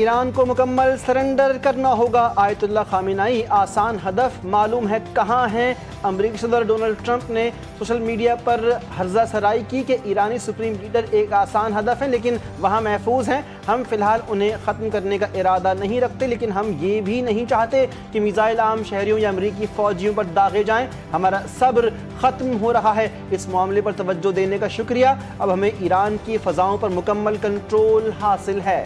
ایران کو مکمل سرنڈر کرنا ہوگا، آیت اللہ خامنائی آسان ہدف معلوم ہے کہاں ہیں۔ امریکی صدر ڈونلڈ ٹرمپ نے سوشل میڈیا پر ہرزہ سرائی کی کہ ایرانی سپریم لیڈر ایک آسان ہدف ہیں لیکن وہاں محفوظ ہیں۔ ہم فی الحال انہیں ختم کرنے کا ارادہ نہیں رکھتے، لیکن ہم یہ بھی نہیں چاہتے کہ میزائل عام شہریوں یا امریکی فوجیوں پر داغے جائیں۔ ہمارا صبر ختم ہو رہا ہے۔ اس معاملے پر توجہ دینے کا شکریہ۔ اب ہمیں ایران کی فضاؤں پر مکمل کنٹرول حاصل ہے۔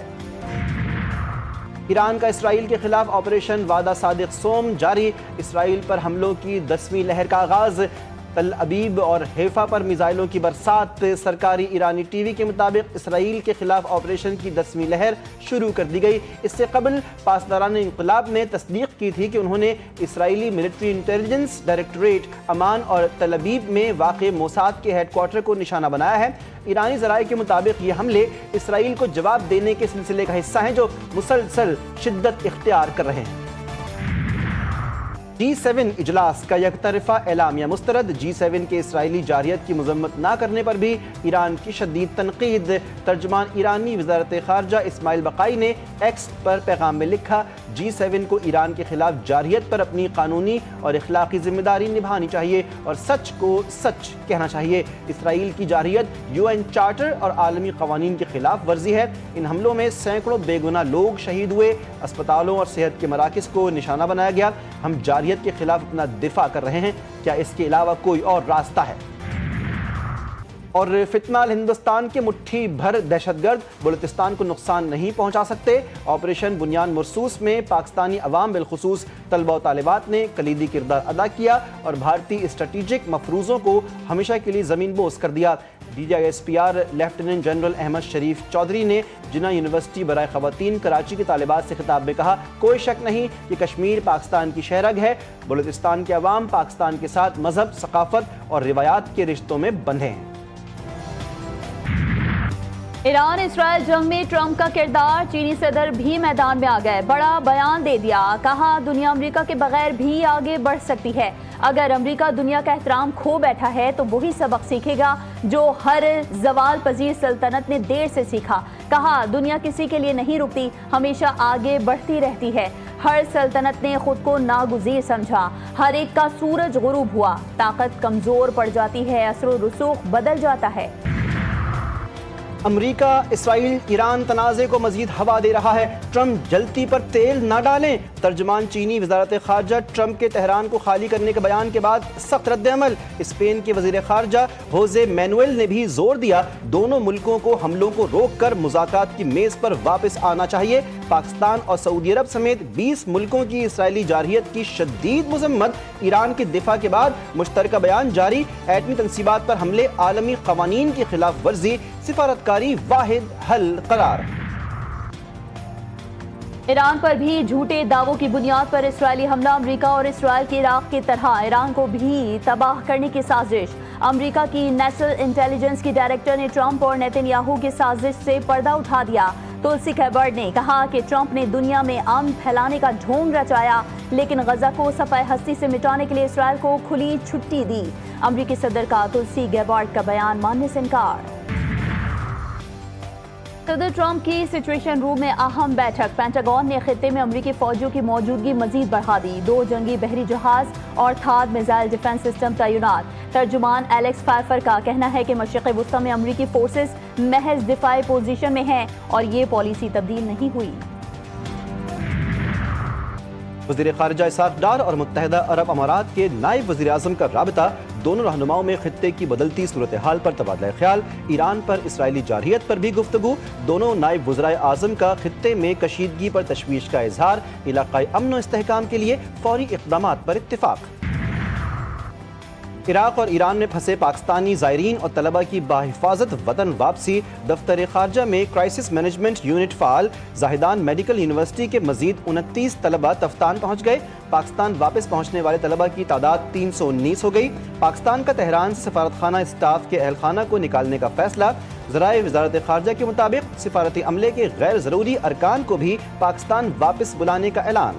ایران کا اسرائیل کے خلاف آپریشن وعدہ صادق سوم جاری، اسرائیل پر حملوں کی 10ویں لہر کا آغاز، تل ابیب اور حیفا پر میزائلوں کی برسات۔ سرکاری ایرانی ٹی وی کے مطابق اسرائیل کے خلاف آپریشن کی 10ویں لہر شروع کر دی گئی۔ اس سے قبل پاسداران انقلاب نے تصدیق کی تھی کہ انہوں نے اسرائیلی ملٹری انٹیلیجنس ڈائریکٹوریٹ امان اور تل ابیب میں واقع موساد کے ہیڈ کوارٹر کو نشانہ بنایا ہے۔ ایرانی ذرائع کے مطابق یہ حملے اسرائیل کو جواب دینے کے سلسلے کا حصہ ہیں جو مسلسل شدت اختیار کر رہے ہیں۔ G7 اجلاس کا یک طرفہ اعلامیہ مسترد، G7 کے اسرائیلی جارحیت کی مذمت نہ کرنے پر بھی ایران کی شدید تنقید۔ ترجمان ایرانی وزارت خارجہ اسماعیل بقائی نے ایکس پر پیغام میں لکھا، G7 کو ایران کے خلاف جارحیت پر اپنی قانونی اور اخلاقی ذمہ داری نبھانی چاہیے اور سچ کو سچ کہنا چاہیے۔ اسرائیل کی جارحیت UN چارٹر اور عالمی قوانین کے خلاف ورزی ہے۔ ان حملوں میں سینکڑوں بے گناہ لوگ شہید ہوئے، اسپتالوں اور صحت کے مراکز کو نشانہ بنایا گیا۔ ہم جارحیت کے خلاف اپنا دفاع کر رہے ہیں، کیا اس کے علاوہ کوئی اور راستہ ہے؟ اور فتنہ ہندوستان کے مٹھی بھر دہشت گرد بلوچستان کو نقصان نہیں پہنچا سکتے۔ آپریشن بنیان مرصوص میں پاکستانی عوام بالخصوص طلبہ و طالبات نے کلیدی کردار ادا کیا اور بھارتی اسٹریٹجک مفروضوں کو ہمیشہ کے لیے زمین بوس کر دیا۔ DGISPR لیفٹیننٹ جنرل احمد شریف چودھری نے جناح یونیورسٹی برائے خواتین کراچی کی طالبات سے خطاب میں کہا، کوئی شک نہیں کہ کشمیر پاکستان کی شہرگ ہے، بلوچستان کے عوام پاکستان کے ساتھ مذہب، ثقافت اور روایات کے رشتوں میں بندھے ہیں۔ ایران اسرائیل جنگ میں ٹرمپ کا کردار، چینی صدر بھی میدان میں آ گئے، بڑا بیان دے دیا، کہا دنیا امریکہ کے بغیر بھی آگے بڑھ سکتی ہے۔ اگر امریکہ دنیا کا احترام کھو بیٹھا ہے تو وہی سبق سیکھے گا جو ہر زوال پذیر سلطنت نے دیر سے سیکھا۔ کہا دنیا کسی کے لیے نہیں رکتی، ہمیشہ آگے بڑھتی رہتی ہے۔ ہر سلطنت نے خود کو ناگزیر سمجھا، ہر ایک کا سورج غروب ہوا، طاقت کمزور پڑ جاتی ہے، اثر و رسوخ بدل جاتا ہے۔ امریکہ اسرائیل ایران تنازع کو مزید ہوا دے رہا ہے، ٹرمپ جلتی پر تیل نہ ڈالیں۔ ترجمان چینی وزارت خارجہ ٹرمپ کے تہران کو خالی کرنے کے بیان کے بعد سخت رد عمل۔ اسپین کے وزیر خارجہ ہوزے مینوئل نے بھی زور دیا، دونوں ملکوں کو حملوں کو روک کر مذاکرات کی میز پر واپس آنا چاہیے۔ پاکستان اور سعودی عرب سمیت 20 ملکوں کی اسرائیلی جارحیت کی شدید مذمت، ایران کے دفاع کے بعد مشترکہ بیان جاری، ایٹمی تنصیبات پر حملے عالمی قوانین کی خلاف ورزی، سفارتکاری واحد حل قرار۔ ایران پر بھی جھوٹے دعووں کی بنیاد پر اسرائیلی حملہ، امریکہ اور اسرائیل کے عراق کی طرح ایران کو بھی تباہ کرنے کی سازش۔ امریکہ کی نیشنل انٹیلیجنس کی ڈائریکٹر نے ٹرمپ اور نیتن یاہو کی سازش سے پردہ اٹھا دیا۔ تلسی گیبارڈ نے کہا کہ ٹرمپ نے دنیا میں امن پھیلانے کا ڈھونگ رچایا لیکن غزہ کو صفحہ ہستی سے مٹانے کے لیے اسرائیل کو کھلی چھٹی دی۔ امریکی صدر کا تلسی گیبارڈ کا بیان ماننے سے انکار۔ صدر ٹرمپ کی سچویشن روم میں اہم بیٹھک، پینٹاگون نے خطے میں امریکی فوجیوں کی موجودگی مزید بڑھا دی، 2 جنگی بحری جہاز اور تھاد میزائل ڈیفنس سسٹم تعینات۔ ترجمان ایلیکس فائفر کا کہنا ہے کہ مشرق وسطی میں امریکی فورسز محض دفاعی پوزیشن میں ہیں اور یہ پالیسی تبدیل نہیں ہوئی۔ وزیر خارجہ اسحاق ڈار اور متحدہ عرب امارات کے نائب وزیر اعظم کا رابطہ، دونوں رہنماؤں میں خطے کی بدلتی صورتحال پر تبادلہ خیال، ایران پر اسرائیلی جارحیت پر بھی گفتگو، دونوں نائب وزرائے اعظم کا خطے میں کشیدگی پر تشویش کا اظہار، علاقائی امن و استحکام کے لیے فوری اقدامات پر اتفاق۔ عراق اور ایران میں پھنسے پاکستانی زائرین اور طلبہ کی بحفاظت وطن واپسی، دفتر خارجہ میں کرائسس مینجمنٹ یونٹ فعال، زاہدان میڈیکل یونیورسٹی کے مزید 29 طلبہ تفتان پہنچ گئے، پاکستان واپس پہنچنے والے طلبہ کی تعداد 319 ہو گئی، پاکستان کا تہران سے سفارتخانہ اسٹاف کے اہل خانہ کو نکالنے کا فیصلہ، ذرائع وزارت خارجہ کے مطابق سفارتی عملے کے غیر ضروری ارکان کو بھی پاکستان واپس بلانے کا اعلان۔